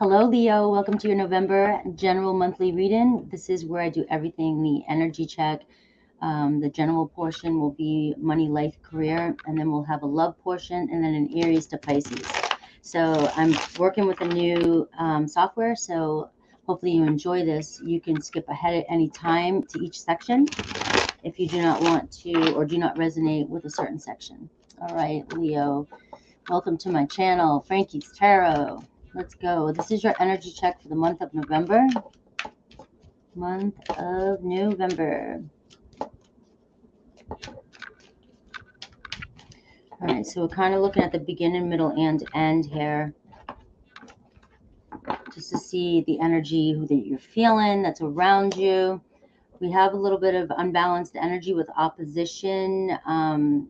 Hello, Leo. Welcome to your November general monthly reading. This is where I do everything, the energy check. The general portion will be money, life, career, and then we'll have a love portion and then an Aries to Pisces. So I'm working with a new software, so hopefully you enjoy this. You can skip ahead at any time to each section if you do not want to or do not resonate with a certain section. All right, Leo. Welcome to my channel, Frankie's Tarot. Let's go. This is your energy check for the month of November. Month of November. All right, so we're kind of looking at the beginning, middle, and end here. Just to see the energy that you're feeling that's around you. We have a little bit of unbalanced energy with opposition. I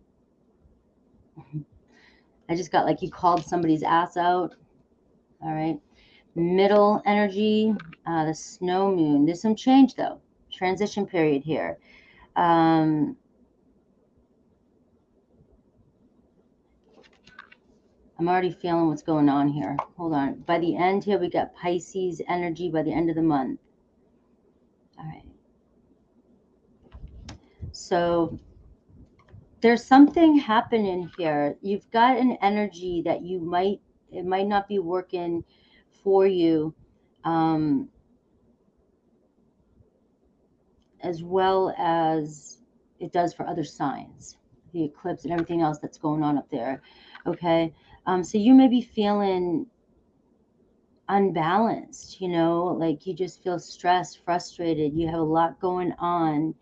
just got like you called somebody's ass out. All right. Middle energy, the snow moon. There's some change though. Transition period here. I'm already feeling what's going on here. Hold on. By the end here, we got Pisces energy by the end of the month. All right. So there's something happening here. You've got an energy that it might not be working for you as well as it does for other signs, the eclipse and everything else that's going on up there. Okay. So you may be feeling unbalanced, like you just feel stressed, frustrated. You have a lot going on,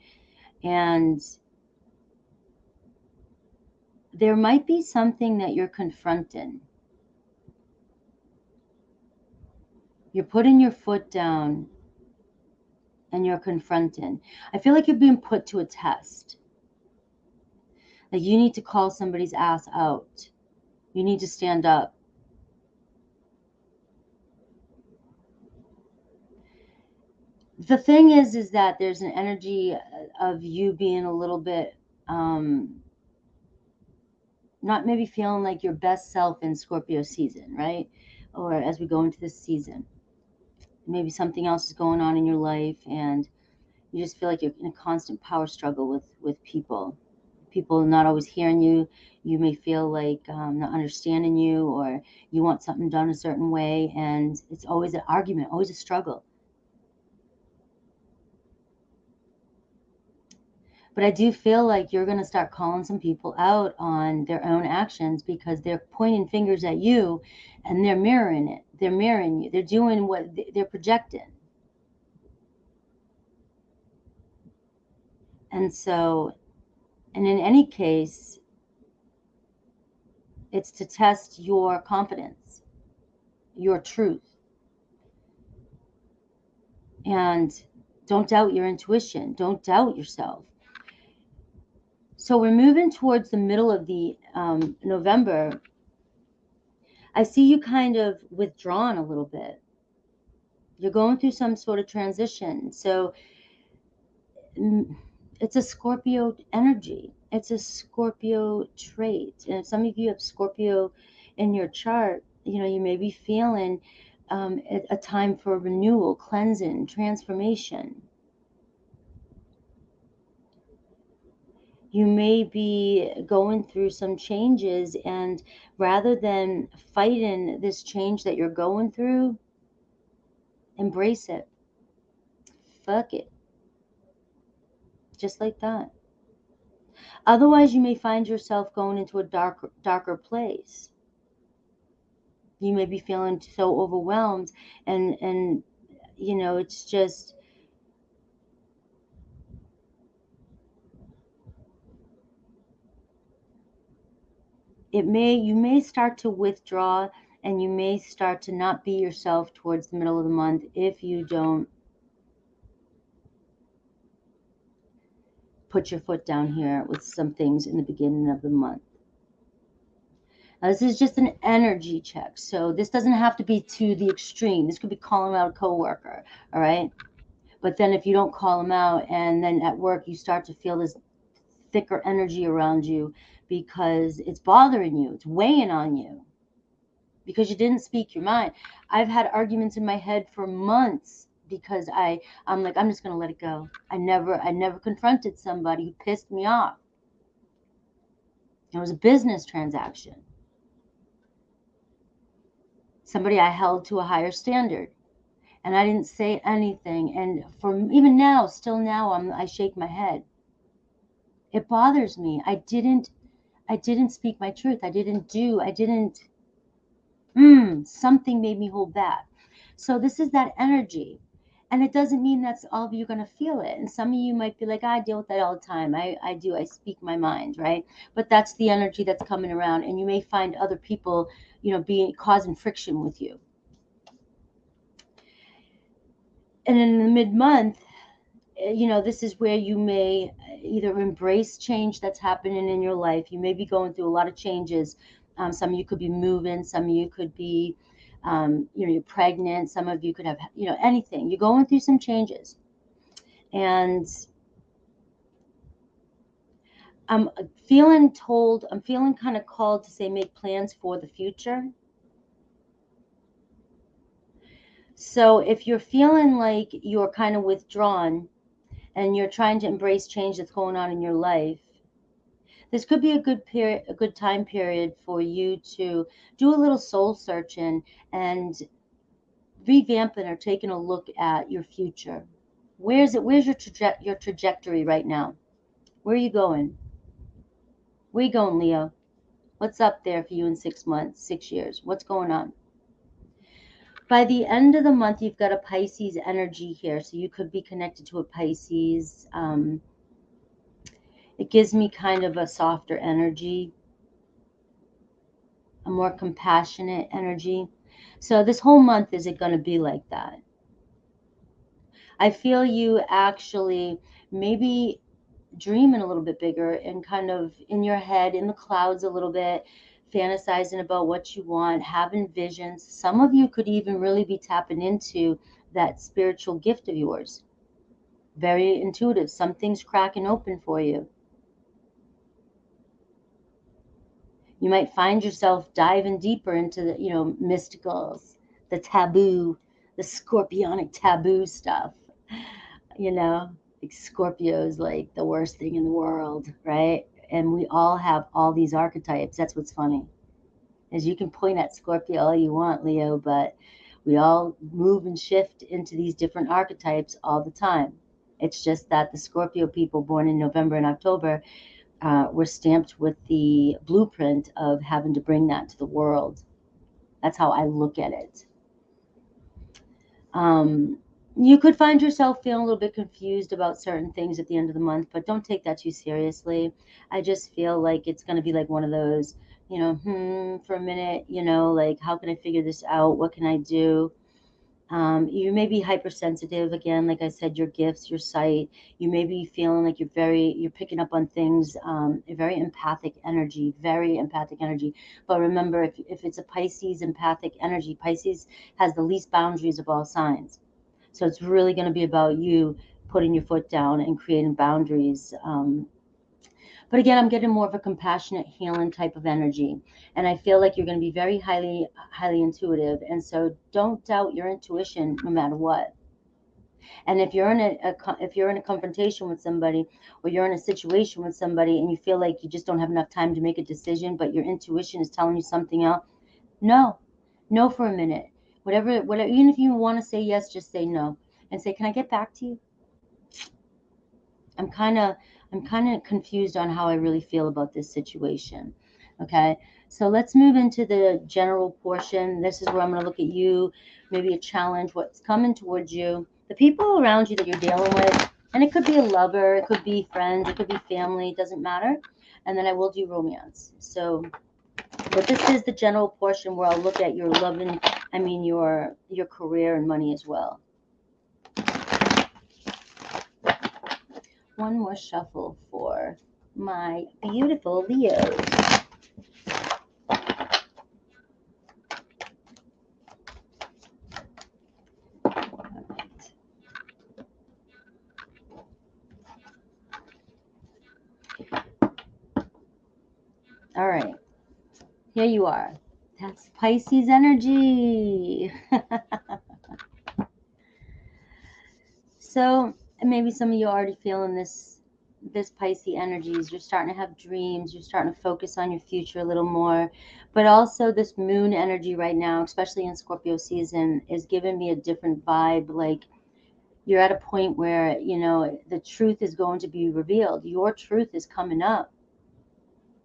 and there might be something that you're confronting. You're putting your foot down and you're confronting. I feel like you're being put to a test. Like you need to call somebody's ass out. You need to stand up. The thing is that there's an energy of you being a little bit not maybe feeling like your best self in Scorpio season, right? Or as we go into this season. Maybe something else is going on in your life and you just feel like you're in a constant power struggle with people. People not always hearing you. You may feel like not understanding you, or you want something done a certain way, and it's always an argument, always a struggle. But I do feel like you're going to start calling some people out on their own actions because they're pointing fingers at you and they're mirroring it. They're mirroring you. They're doing what they're projecting. And so, and in any case, it's to test your confidence, your truth. And don't doubt your intuition. Don't doubt yourself. So we're moving towards the middle of the November. I see you kind of withdrawn a little bit. You're going through some sort of transition. So it's a Scorpio energy. It's a Scorpio trait. And if some of you have Scorpio in your chart, you may be feeling a time for renewal, cleansing, transformation. You may be going through some changes, and rather than fighting this change that you're going through, embrace it. Fuck it. Just like that. Otherwise, you may find yourself going into a darker place. You may be feeling so overwhelmed, and it's just, you may start to withdraw, and you may start to not be yourself towards the middle of the month if you don't put your foot down here with some things in the beginning of the month. Now, this is just an energy check, so this doesn't have to be to the extreme. This could be calling out a coworker, all right? But then if you don't call them out, and then at work you start to feel this thicker energy around you because it's bothering you, it's weighing on you, because you didn't speak your mind. I've had arguments in my head for months because I'm like, I'm just going to let it go. I never confronted somebody who pissed me off. It was a business transaction. Somebody I held to a higher standard, and I didn't say anything. And for even now, still now, I shake my head. It bothers me. I didn't speak my truth. Something made me hold back. So this is that energy. And it doesn't mean that's all of you going to feel it. And some of you might be like, I deal with that all the time. I do. I speak my mind, right? But that's the energy that's coming around. And you may find other people, causing friction with you. And in the mid-month, this is where you may either embrace change that's happening in your life. You may be going through a lot of changes. Some of you could be moving. Some of you could be, you're pregnant. Some of you could have, anything. You're going through some changes. And I'm feeling kind of called to say, make plans for the future. So if you're feeling like you're kind of withdrawn and you're trying to embrace change that's going on in your life, this could be a good time period for you to do a little soul searching and revamping or taking a look at your future. Where's your trajectory right now? Where are you going? Where are you going, Leo? What's up there for you in 6 months, 6 years? What's going on? By the end of the month, you've got a Pisces energy here, so you could be connected to a Pisces. It gives me kind of a softer energy, a more compassionate energy. So this whole month, is it going to be like that? I feel you actually maybe dreaming a little bit bigger and kind of in your head, in the clouds a little bit, fantasizing about what you want, having visions. Some of you could even really be tapping into that spiritual gift of yours. Very intuitive. Something's cracking open for you. You might find yourself diving deeper into the, mysticals, the taboo, the scorpionic taboo stuff. Like Scorpio's like the worst thing in the world, right? And we all have all these archetypes. That's what's funny, is you can point at Scorpio all you want, Leo, but we all move and shift into these different archetypes all the time. It's just that the Scorpio people born in November and October were stamped with the blueprint of having to bring that to the world. That's how I look at it. You could find yourself feeling a little bit confused about certain things at the end of the month, but don't take that too seriously. I just feel like it's going to be like one of those, for a minute, like, how can I figure this out? What can I do? You may be hypersensitive again, like I said, your gifts, your sight. You may be feeling like you're picking up on things, a very empathic energy. But remember, if it's a Pisces empathic energy, Pisces has the least boundaries of all signs. So it's really going to be about you putting your foot down and creating boundaries. But again, I'm getting more of a compassionate, healing type of energy. And I feel like you're going to be very highly, highly intuitive. And so don't doubt your intuition no matter what. And if you're in a confrontation with somebody, or you're in a situation with somebody and you feel like you just don't have enough time to make a decision, but your intuition is telling you something else, no for a minute. Whatever, even if you want to say yes, just say no and say, can I get back to you? I'm kind of confused on how I really feel about this situation. Okay, so let's move into the general portion. This is where I'm going to look at you, maybe a challenge, what's coming towards you, the people around you that you're dealing with, and it could be a lover, it could be friends, it could be family, it doesn't matter. And then I will do romance. So, but this is the general portion where I'll look at your your career and money as well. One more shuffle for my beautiful Leos. All right. Here you are. That's Pisces energy. So maybe some of you are already feeling this Pisces energies. You're starting to have dreams. You're starting to focus on your future a little more. But also this moon energy right now, especially in Scorpio season, is giving me a different vibe. Like you're at a point where, you know, the truth is going to be revealed. Your truth is coming up.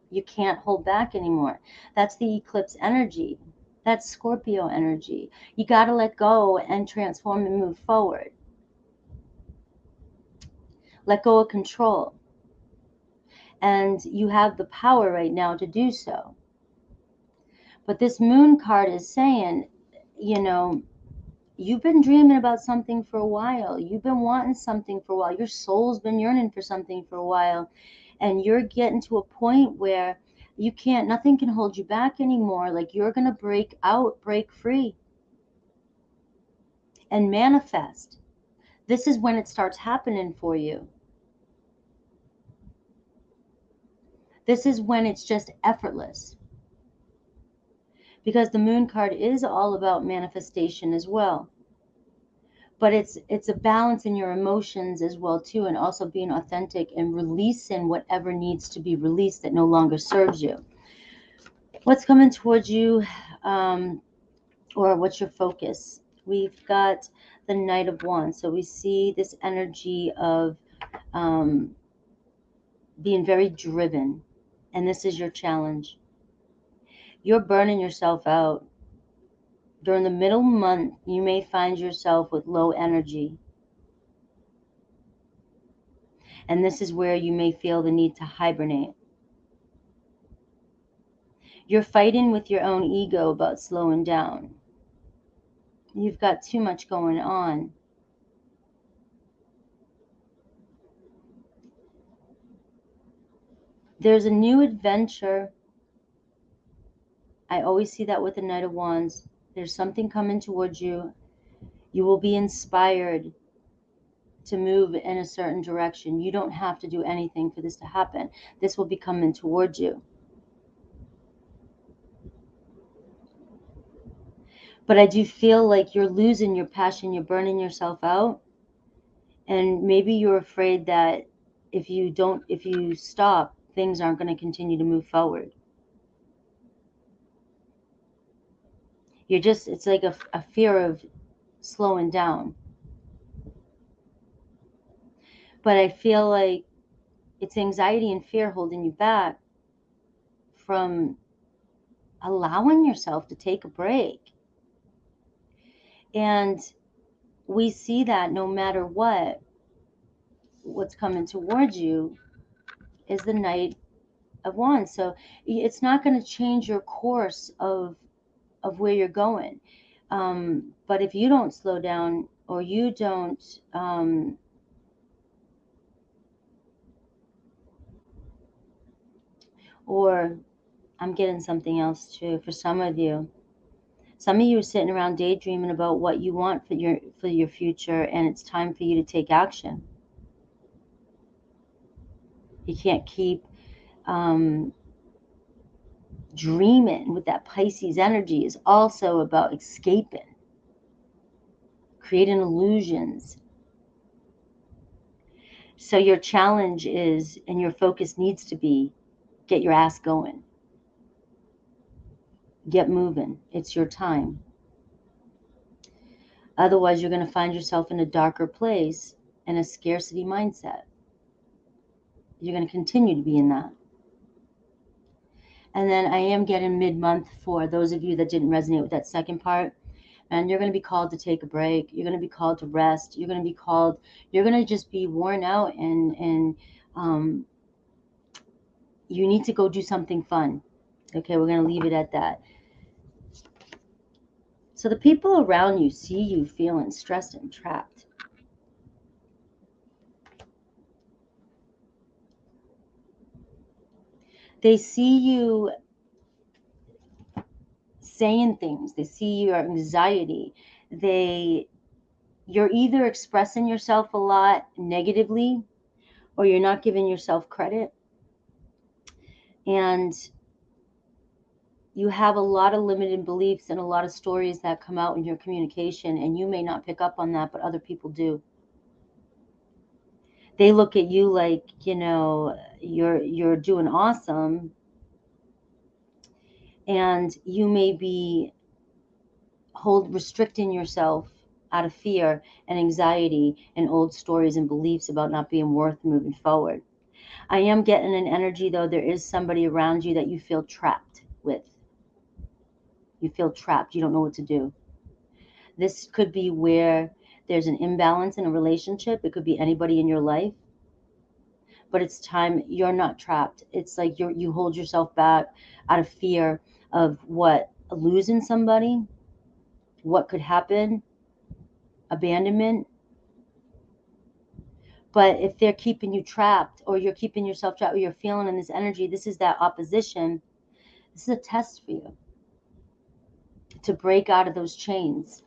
You can't hold back anymore. That's the eclipse energy. That's Scorpio energy. You got to let go and transform and move forward. Let go of control. And you have the power right now to do so. But this moon card is saying, you know, you've been dreaming about something for a while. You've been wanting something for a while. Your soul's been yearning for something for a while. And you're getting to a point where you can't, nothing can hold you back anymore. Like you're going to break out, break free, and manifest. This is when it starts happening for you. This is when it's just effortless. Because the moon card is all about manifestation as well. But it's a balance in your emotions as well too, and also being authentic and releasing whatever needs to be released that no longer serves you. What's coming towards you, or what's your focus? We've got the Knight of Wands. So we see this energy of being very driven, and this is your challenge. You're burning yourself out. During the middle month, you may find yourself with low energy. And this is where you may feel the need to hibernate. You're fighting with your own ego about slowing down. You've got too much going on. There's a new adventure. I always see that with the Knight of Wands. There's something coming towards you. You will be inspired to move in a certain direction. You don't have to do anything for this to happen. This will be coming towards you. But I do feel like you're losing your passion. You're burning yourself out. And maybe you're afraid that if you stop, things aren't going to continue to move forward. It's like a fear of slowing down. But I feel like it's anxiety and fear holding you back from allowing yourself to take a break. And we see that no matter what's coming towards you is the Knight of Wands. So it's not going to change your course of where you're going. But if you don't slow down, or you don't or I'm getting something else too for some of you. Some of you are sitting around daydreaming about what you want for your future, and it's time for you to take action. You can't keep dreaming. With that Pisces energy is also about escaping, creating illusions. So your challenge is, and your focus needs to be, get your ass going. Get moving. It's your time. Otherwise, you're going to find yourself in a darker place and a scarcity mindset. You're going to continue to be in that. And then I am getting mid-month for those of you that didn't resonate with that second part. And you're going to be called to take a break. You're going to be called to rest. You're going to just be worn out, and you need to go do something fun. Okay, we're going to leave it at that. So the people around you see you feeling stressed and trapped. They see you saying things. They see your anxiety. You're either expressing yourself a lot negatively, or you're not giving yourself credit. And You have a lot of limited beliefs and a lot of stories that come out in your communication, and you may not pick up on that, but other people do. They look at you like, you know, you're doing awesome, and you may be restricting yourself out of fear and anxiety and old stories and beliefs about not being worth moving forward. I am getting an energy, though, there is somebody around you that you feel trapped with. You feel trapped. You don't know what to do. This could be where there's an imbalance in a relationship. It could be anybody in your life, but it's time. You're not trapped. It's like you hold yourself back out of fear of what, losing somebody, what could happen, abandonment. But if they're keeping you trapped, or you're keeping yourself trapped, or you're feeling in this energy, this is that opposition. This is a test for you to break out of those chains.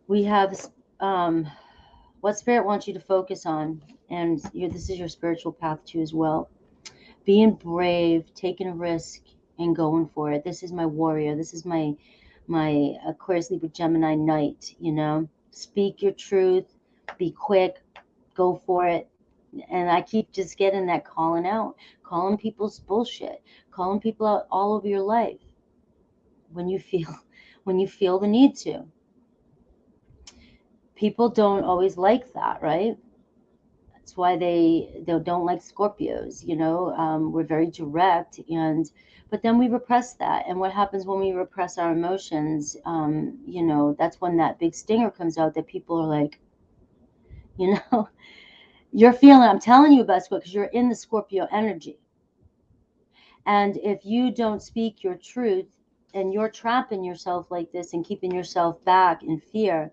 We have what Spirit wants you to focus on, and this is your spiritual path too as well. Being brave, taking a risk, and going for it. This is my warrior. This is my Aquarius, Libra, Gemini Knight. You know, speak your truth, be quick, go for it. And I keep just getting that calling out, calling people's bullshit, calling people out all over your life when you feel the need to. People don't always like that, right? That's why they don't like Scorpios. You know, we're very direct, but then we repress that. And what happens when we repress our emotions? You know, that's when that big stinger comes out that people are like, you know, you're feeling. I'm telling you about Scorpio because you're in the Scorpio energy. And if you don't speak your truth, and you're trapping yourself like this and keeping yourself back in fear,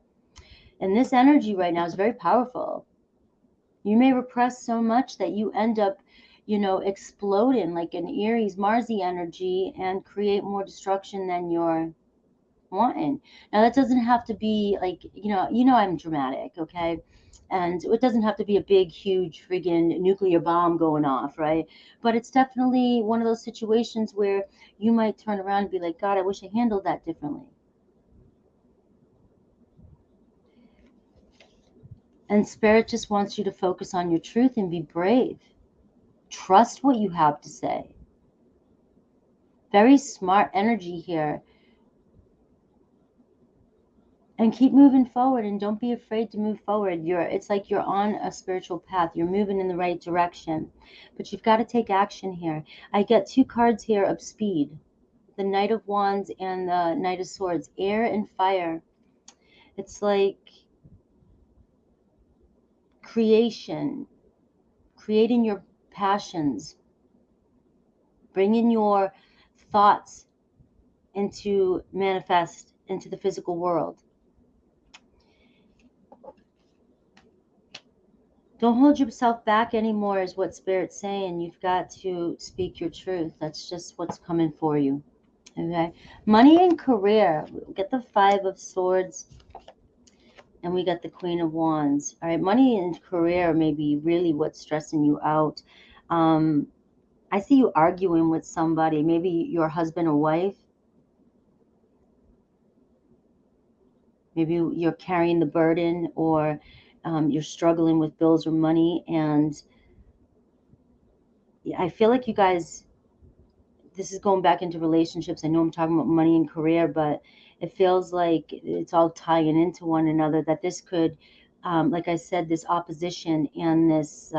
and this energy right now is very powerful. You may repress so much that you end up, you know, exploding like an Aries Marsy energy and create more destruction than you're wanting. Now that doesn't have to be like, you know I'm dramatic, okay? And it doesn't have to be a big, huge friggin' nuclear bomb going off, right? But it's definitely one of those situations where you might turn around and be like, God, I wish I handled that differently. And Spirit just wants you to focus on your truth and be brave. Trust what you have to say. Very smart energy here. And keep moving forward, and don't be afraid to move forward. It's like you're on a spiritual path. You're moving in the right direction. But you've got to take action here. I get two cards here of speed. The Knight of Wands and the Knight of Swords. Air and fire. It's like creation. Creating your passions. Bringing your thoughts into manifest into the physical world. Don't hold yourself back anymore is what Spirit's saying. You've got to speak your truth. That's just what's coming for you. Okay. Money and career. We get the Five of Swords and we got the Queen of Wands. All right. Money and career may be really what's stressing you out. I see you arguing with somebody, maybe your husband or wife. Maybe you're carrying the burden, or you're struggling with bills or money. And I feel like you guys, this is going back into relationships. I know I'm talking about money and career, but it feels like it's all tying into one another, that this could, like I said, this opposition and this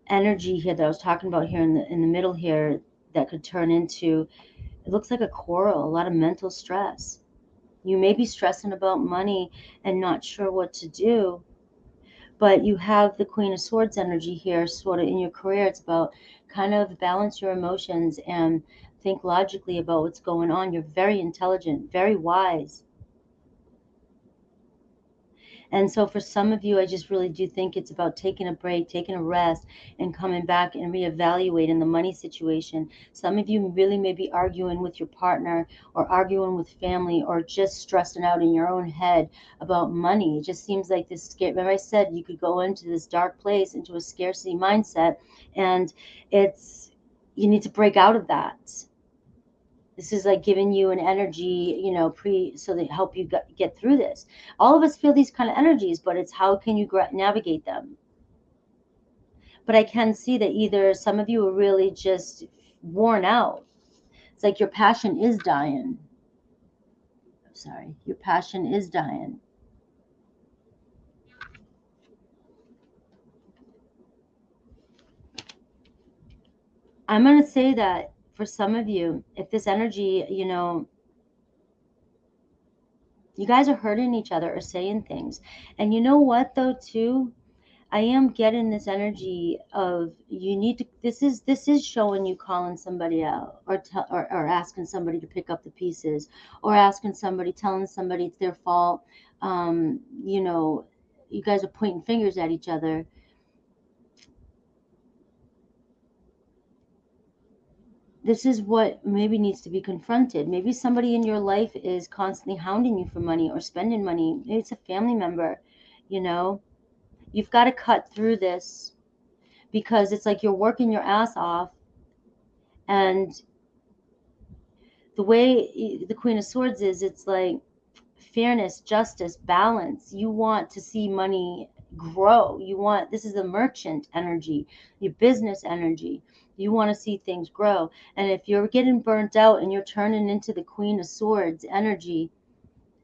energy here that I was talking about here in the middle here, that could turn into, it looks like a quarrel, a lot of mental stress. You may be stressing about money and not sure what to do, but you have the Queen of Swords energy here, sort of in your career. It's about kind of balance your emotions and think logically about what's going on. You're very intelligent, very wise. And so for some of you, I just really do think it's about taking a break, taking a rest, and coming back and reevaluating the money situation. Some of you really may be arguing with your partner, or arguing with family, or just stressing out in your own head about money. It just seems like this, remember I said you could go into this dark place, into a scarcity mindset, and it's you need to break out of that. This is like giving you an energy, you know, so they help you get through this. All of us feel these kind of energies, but it's how can you navigate them? But I can see that either some of you are really just worn out. It's like your passion is dying. I'm sorry, your passion is dying. I'm going to say that for some of you, if this energy, you know, you guys are hurting each other or saying things. And you know what, though, too? I am getting this energy of you need to, this is showing you calling somebody out, or asking somebody to pick up the pieces, or asking somebody, telling somebody it's their fault. You know, you guys are pointing fingers at each other. This is what maybe needs to be confronted. Maybe somebody in your life is constantly hounding you for money or spending money. Maybe it's a family member, you know. You've got to cut through this, because it's like you're working your ass off, and the way the Queen of Swords is, it's like fairness, justice, balance. You want to see money grow. You want, this is the merchant energy, your business energy. You want to see things grow. And if you're getting burnt out and you're turning into the Queen of Swords energy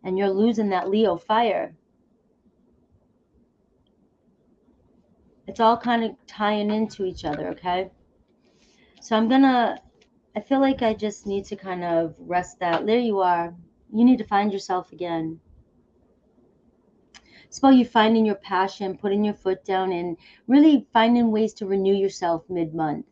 and you're losing that Leo fire, it's all kind of tying into each other, okay? So I feel like I just need to kind of rest that. There you are. You need to find yourself again. It's about you finding your passion, putting your foot down, and really finding ways to renew yourself mid-month.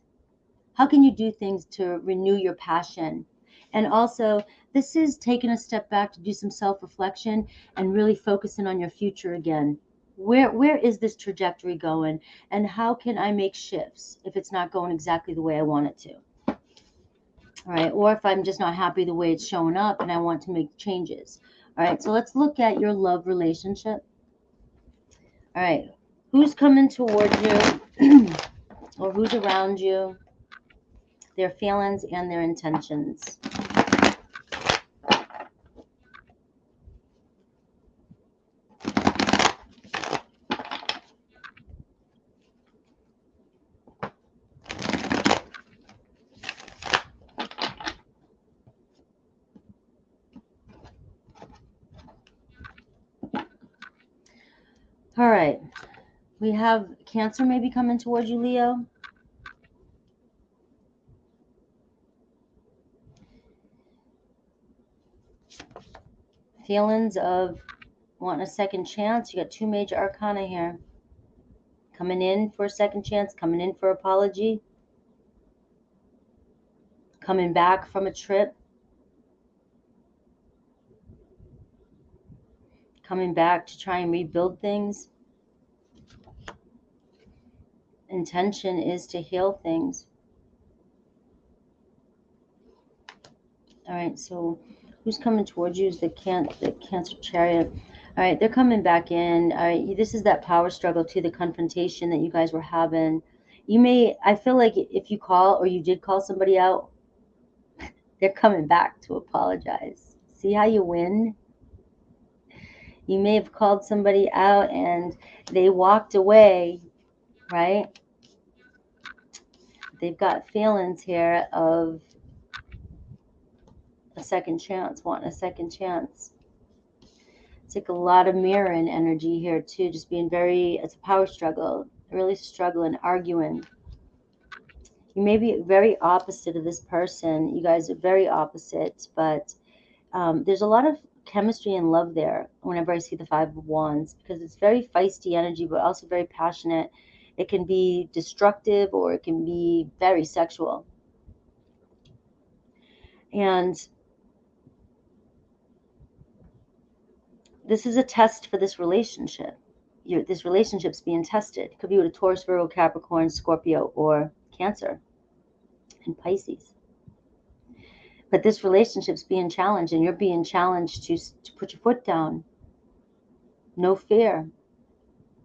How can you do things to renew your passion? And also, this is taking a step back to do some self-reflection and really focusing on your future again. Where is this trajectory going, and how can I make shifts if it's not going exactly the way I want it to? All right, or if I'm just not happy the way it's showing up and I want to make changes. All right, so let's look at your love relationship. All right, who's coming towards you or who's around you, their feelings and their intentions. All right, we have Cancer maybe coming towards you, Leo. Feelings of wanting a second chance. You got two major arcana here. Coming in for a second chance, coming in for apology, coming back from a trip, coming back to try and rebuild things. Intention is to heal things. All right, so who's coming towards you is the Cancer Chariot. All right, they're coming back in. All right, this is that power struggle to the confrontation that you guys were having. You may, I feel like if you call or you did call somebody out, they're coming back to apologize. See how you win? You may have called somebody out and they walked away, right? They've got feelings here of a second chance, wanting a second chance. It's like a lot of mirroring energy here too, just being very, it's a power struggle, really struggling, arguing. You may be very opposite of this person. You guys are very opposite, but there's a lot of chemistry and love there whenever I see the Five of Wands, because it's very feisty energy, but also very passionate. It can be destructive or it can be very sexual. And this is a test for this relationship. This relationship's being tested. It could be with a Taurus, Virgo, Capricorn, Scorpio, or Cancer and Pisces. But this relationship's being challenged, and you're being challenged to put your foot down. No fear.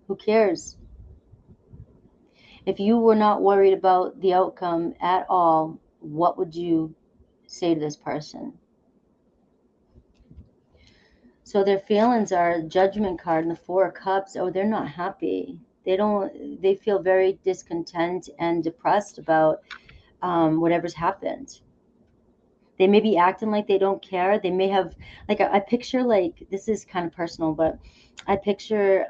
Who cares? If you were not worried about the outcome at all, what would you say to this person? So their feelings are Judgment card and the Four of Cups. Oh, they're not happy. They feel very discontent and depressed about whatever's happened. They may be acting like they don't care. They may have, like, I picture, like, this is kind of personal, but I picture,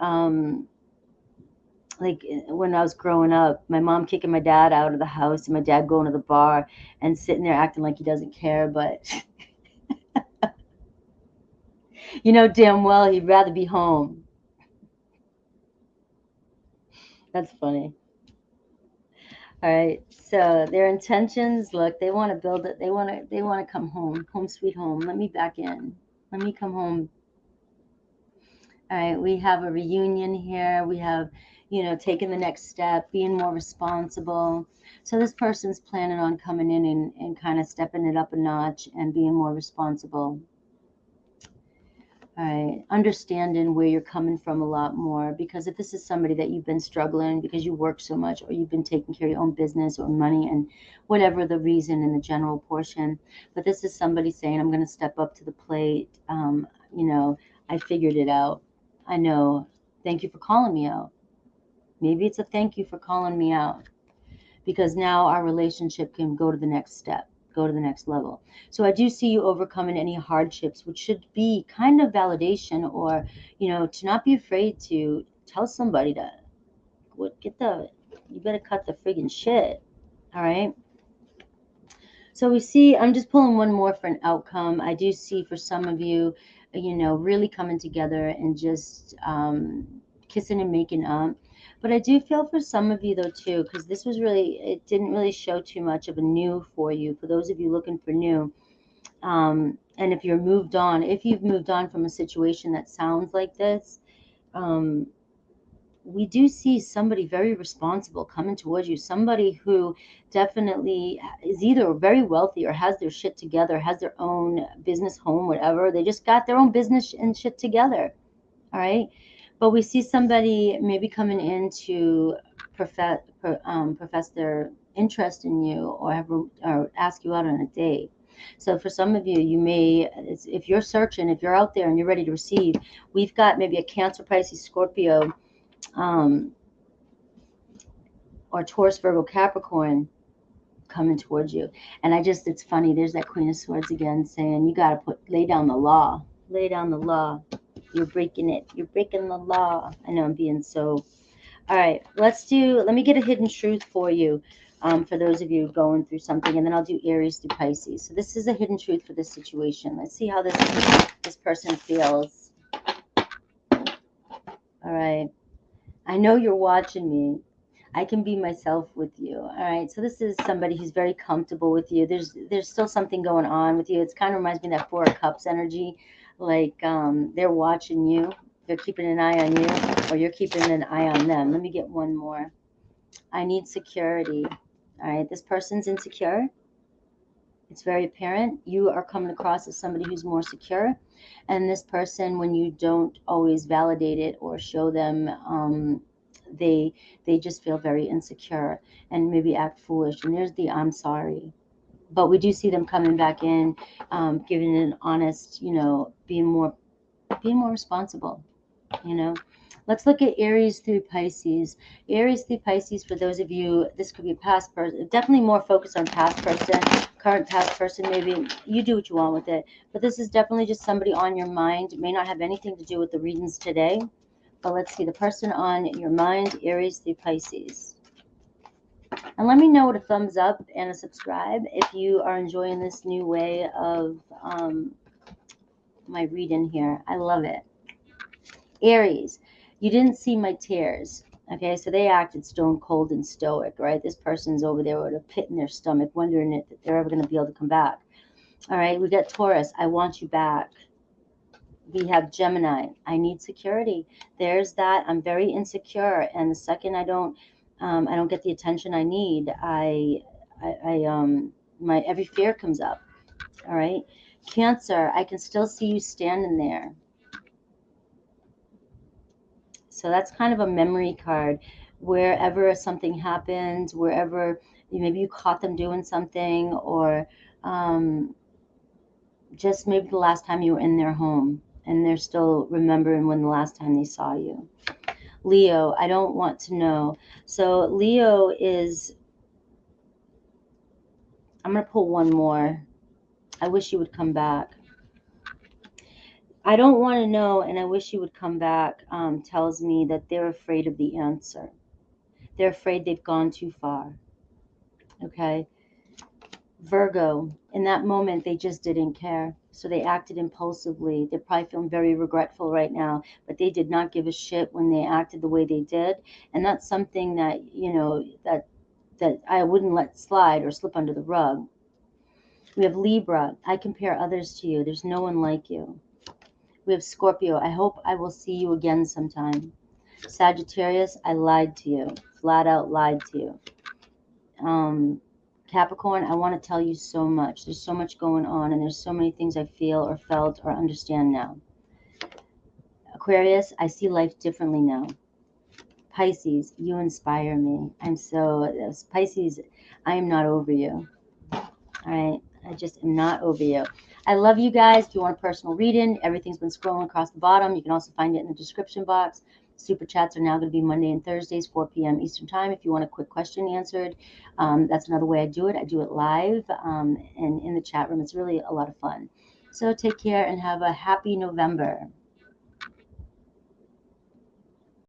like, when I was growing up, my mom kicking my dad out of the house and my dad going to the bar and sitting there acting like he doesn't care, but you know damn well he'd rather be home. That's funny. All right. So their intentions, look, they want to build it. They want to come home. Home sweet home. Let me back in. Let me come home. All right. We have a reunion here. We have, taking the next step, being more responsible. So this person's planning on coming in and kind of stepping it up a notch and being more responsible. All right, understanding where you're coming from a lot more, because if this is somebody that you've been struggling because you work so much, or you've been taking care of your own business or money and whatever the reason in the general portion, but this is somebody saying, I'm going to step up to the plate. I figured it out. I know. Thank you for calling me out. Maybe it's a thank you for calling me out, because now our relationship can go to the next step, go to the next level. So I do see you overcoming any hardships, which should be kind of validation, or, to not be afraid to tell somebody that, you better cut the friggin' shit. All right. So we see, I'm just pulling one more for an outcome. I do see for some of you, really coming together and just kissing and making up. But I do feel for some of you though too, because it didn't really show too much of a new for you. For those of you looking for new, and if you've moved on from a situation that sounds like this, um, we do see somebody very responsible coming towards you. Somebody who definitely is either very wealthy or has their shit together, has their own business, home, whatever. They just got their own business and shit together. All right. But we see somebody maybe coming in to profess their interest in you, or ask you out on a date. So for some of you, if you're searching, if you're out there and you're ready to receive, we've got maybe a Cancer, Pisces, Scorpio, um, or Taurus, Virgo, Capricorn coming towards you. And it's funny, there's that Queen of Swords again saying, you got to lay down the law. Lay down the law. You're breaking it. You're breaking the law. I know I'm being so. All right, let me get a hidden truth for you, for those of you going through something, and then I'll do Aries through Pisces. So this is a hidden truth for this situation. Let's see how this person feels. All right. I know you're watching me. I can be myself with you. All right. So this is somebody who's very comfortable with you. There's still something going on with you. It's kind of reminds me of that Four of Cups energy. Like, they're watching you. They're keeping an eye on you, or you're keeping an eye on them. Let me get one more. I need security. All right. This person's insecure. It's very apparent. You are coming across as somebody who's more secure. And this person, when you don't always validate it or show them, they just feel very insecure and maybe act foolish. And there's the I'm sorry. But we do see them coming back in, giving an honest, being more responsible, you know. Let's look at Aries through Pisces. Aries through Pisces, for those of you, this could be a past person, definitely more focused on past person, current past person, maybe. You do what you want with it. But this is definitely just somebody on your mind. It may not have anything to do with the readings today. But let's see, the person on your mind, Aries through Pisces. And let me know with a thumbs up and a subscribe if you are enjoying this new way of my reading here. I love it. Aries, you didn't see my tears. Okay, so they acted stone cold and stoic, right? This person's over there with a pit in their stomach, wondering if they're ever going to be able to come back. All right, we got Taurus, I want you back. We have Gemini, I need security. There's that. I'm very insecure, and the second I don't get the attention I need, my every fear comes up. All right, Cancer, I can still see you standing there. So that's kind of a memory card. wherever something happens, wherever maybe you caught them doing something, or just maybe the last time you were in their home and they're still remembering when the last time they saw you. Leo, I don't want to know. So Leo is, I'm going to pull one more. I wish you would come back. I don't want to know, and I wish you would come back, tells me that they're afraid of the answer. They're afraid they've gone too far. Okay. Virgo, in that moment, they just didn't care. So they acted impulsively. They're probably feeling very regretful right now, but they did not give a shit when they acted the way they did. And that's something that, you know, that I wouldn't let slide or slip under the rug. We have Libra, I compare others to you. There's no one like you. We have Scorpio, I hope I will see you again sometime. Sagittarius, I lied to you. Flat out lied to you. Capricorn, I want to tell you so much. There's so much going on, and there's so many things I feel or felt or understand now. Aquarius, I see life differently now. Pisces, you inspire me. Pisces, I am not over you. All right, I just am not over you. I love you guys. If you want a personal reading, everything's been scrolling across the bottom. You can also find it in the description box. Super chats are now going to be Monday and Thursdays, 4 p.m. Eastern time. If you want a quick question answered, that's another way I do it. I do it live and in the chat room. It's really a lot of fun. So take care and have a happy November.